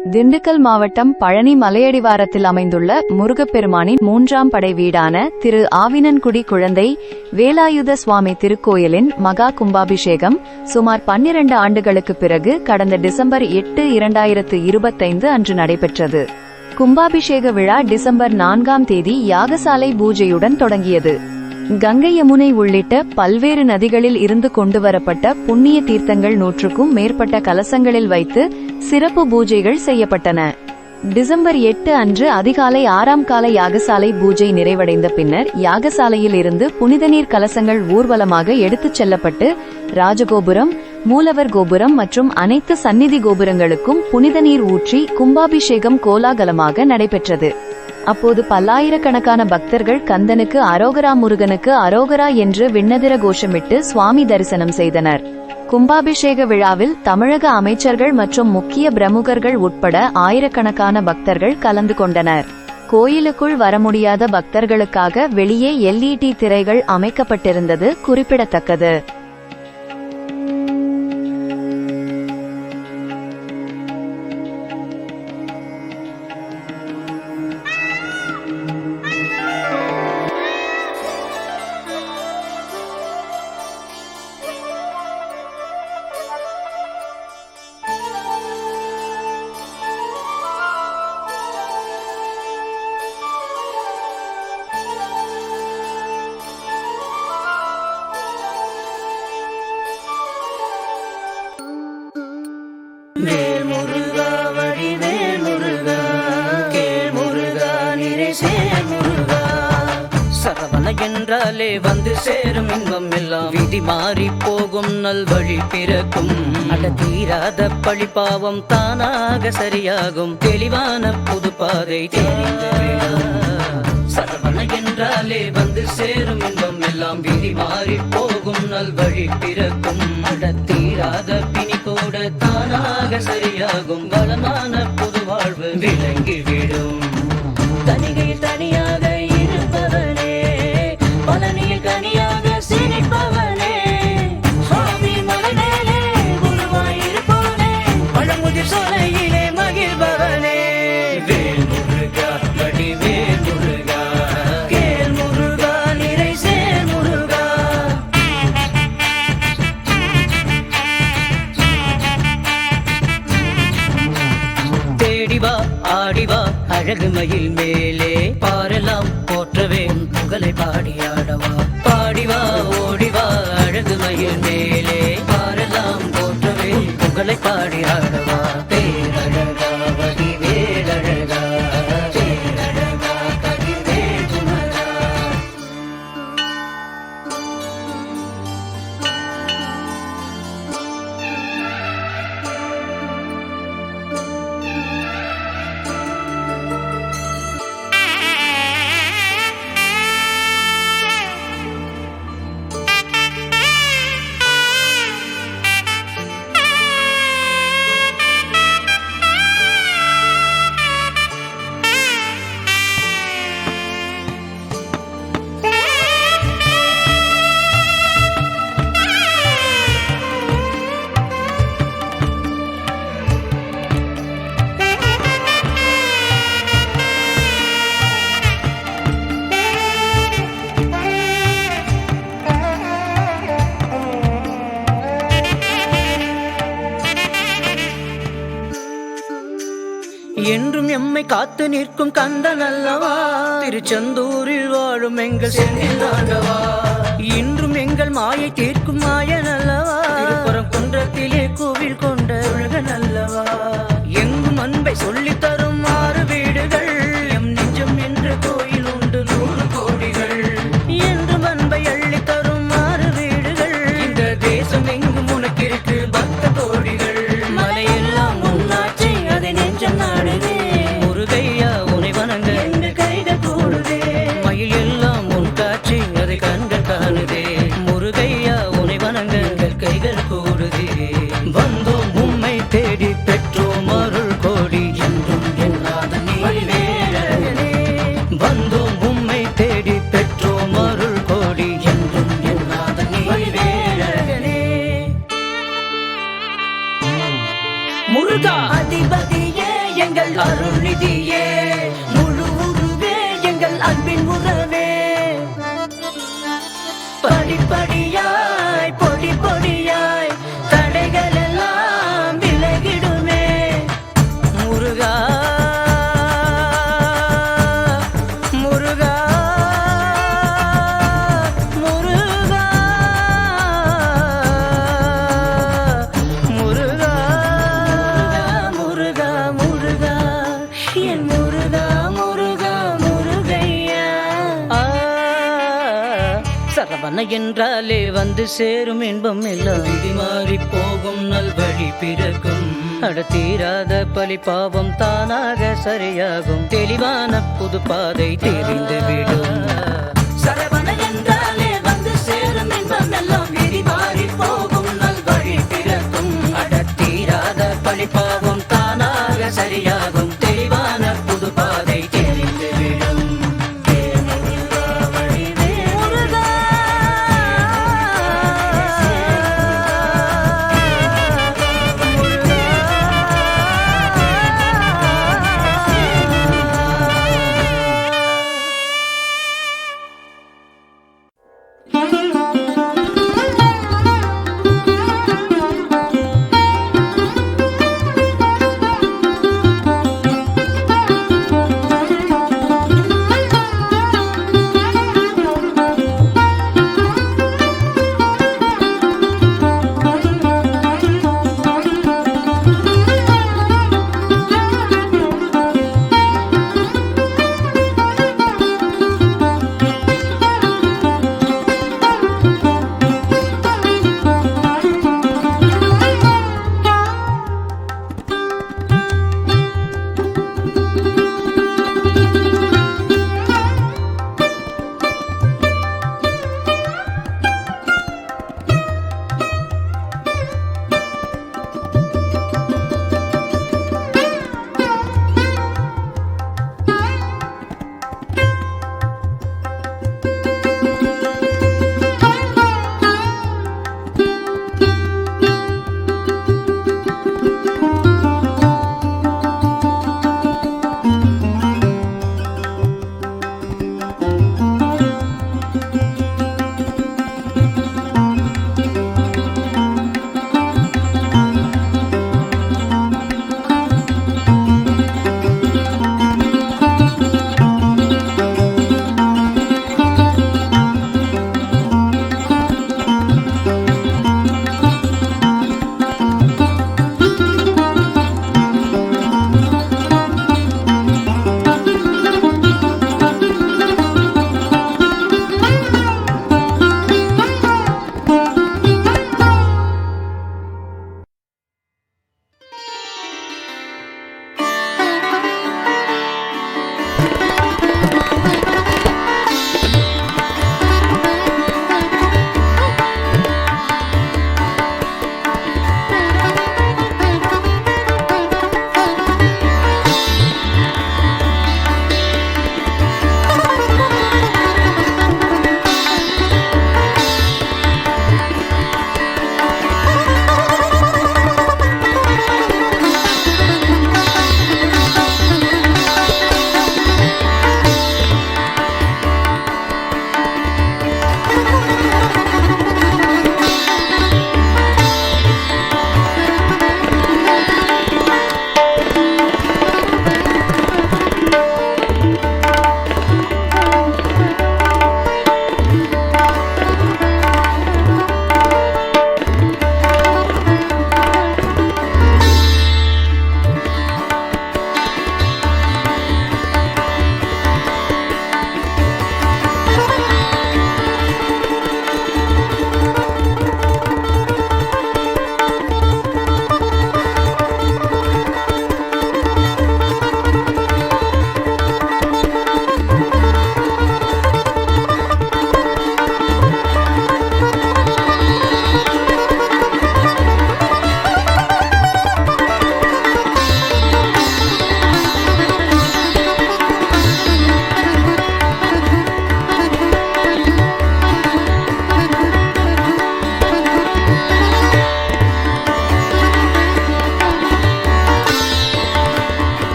திண்டுக்கல் மாவட்டம் பழனி மலையடிவாரத்தில் அமைந்துள்ள முருகப்பெருமானின் 3ஆம் படை வீடான திரு ஆவினன்குடி குழந்தை வேலாயுத சுவாமி திருக்கோயிலின் மகா கும்பாபிஷேகம் சுமார் 12 ஆண்டுகளுக்கு பிறகு கடந்த டிசம்பர் 8, 2025 அன்று நடைபெற்றது. கும்பாபிஷேக விழா டிசம்பர் 4ஆம் தேதி யாகசாலை பூஜையுடன் தொடங்கியது. கங்கை, யமுனை உள்ளிட்ட பல்வேறு நதிகளில் இருந்து கொண்டுவரப்பட்ட புண்ணிய தீர்த்தங்கள் 100க்கும் மேற்பட்ட கலசங்களில் வைத்து சிறப்பு பூஜைகள் செய்யப்பட்டன. டிசம்பர் 8 அன்று அதிகாலை 6ஆம் கால யாகசாலை பூஜை நிறைவடைந்த பின்னர் யாகசாலையில் இருந்து புனித நீர் கலசங்கள் ஊர்வலமாக எடுத்துச் செல்லப்பட்டு ராஜகோபுரம், மூலவர் கோபுரம் மற்றும் அனைத்து சந்நிதி கோபுரங்களுக்கும் புனித நீர் ஊற்றி கும்பாபிஷேகம் கோலாகலமாக நடைபெற்றது. அப்போது பல்லாயிரக்கணக்கான பக்தர்கள் கந்தனுக்கு அரோகரா, முருகனுக்கு அரோகரா என்று விண்ணதிர கோஷமிட்டு சுவாமி தரிசனம் செய்தனர். கும்பாபிஷேக விழாவில் தமிழக அமைச்சர்கள் மற்றும் முக்கிய பிரமுகர்கள் உட்பட ஆயிரக்கணக்கான பக்தர்கள் கலந்து கொண்டனர். கோயிலுக்குள் வர முடியாத பக்தர்களுக்காக வெளியே LED திரைகள் அமைக்கப்பட்டிருந்தது குறிப்பிடத்தக்கது. வேல் முருகா, வடிவேல் முருகா, கேள் முருகா, நிறைசேர் முருகா. சரவண என்றாலே வந்து சேரும் இன்பம் எல்லாம் விதி மாறி போகும், நல்வழி பிறக்கும். தீராத பழிபாவம் தானாக சரியாகும், தெளிவான புது பாதை தெரிந்து. சரவண என்றாலே வந்து சேரும் இன்பம் எல்லாம் விதி மாறி போகும், நல்வழி பிறக்கும். தீராத பிணி கூட தானாக சரியாகும், வளமான புது வாழ்வு விளங்கிவிடும். தனிகையில் தனியாக இருப்பவனே, பழனியில் கனியாக சிரிப்பவனே, சுவாமி மலைமேலே குருவாயிருப்பவனே, பழமுதிர் சோலையிலே மகிழ்பவனே. வேல் முருகா, வடிவேல் முருகா, கேள் முருகா, நிறைசேர் முருகா. தேடிவா, ஆடிவா, அழகு மயில் மேலே பாரெல்லாம் போற்றவே புகழை பாடியாடவா. பாடிவா, ஓடிவா, அழகு மயில் மேலே பாரெல்லாம் போற்றவே புகழை பாடியாடவா. பேரழகா, வடிவேலழகா, பேரழகா, கதிர்வேல் குமரா. என்றும் எம்மை காத்து நிற்கும் கந்தன் அல்லவா, திருச்செந்தூரில் வாழும் எங்கள் செந்தில் ஆண்டவா. இன்றும் எங்கள் மாயை தீர்க்கும் மாயன் அல்லவா, திருப்பரம் குன்றத்திலே கோவில் கொண்ட உலகன் அல்லவா. எங்கும் அன்பை சொல்லித் தரும் 6 வீடுகள், எம் நெஞ்சம் என்ற கோயில் உண்டு 100 கோடிகள். என்றும் அன்பை அள்ளி தரும் 6 வீடுகள், இந்த தேசம் எங்கும் உனக்கிருக்கு பக்த கோடிகள். மலையெல்லாம் உன்னாட்சி, அதை நெஞ்சம் நாடுதே. முருகையா, உனை வணங்க எங்கள் கைகள் கூடுதே. மயில் எல்லாம் உன் காட்சி, அதை கண்கள் காணுதே. முருகையா, உனை வணங்க எங்கள் கைகள் கூடுதே. வந்தோம் உம்மை தேடி எங்கள் அருள்நிதியே, முழு உருவே எங்கள் அன்பின் உறவே. படிப்படியாய் பொடி பொடியாய் தடைகள் எல்லாம் விலகிடுமே. முருகா முருகா முருகா முருகா முருகா முருகா என் முருகா முருகா முருகையா. சரவண என்றாலே வந்து சேரும் இன்பம் எல்லாம் விதி மாறி போகும் நல்வழி பிறக்கும். அடத்தீராத பலி பாவம் தானாக சரியாகும். தெளிவான புது பாதை தெரிந்துவிடும். சரவண என்றாலே வந்து சேரும் இன்பம் எல்லாம் விதி மாறி போகும் நல்வழி பிறக்கும். அடத்தீராத பலி பாவம் தானாக சரியாகும்.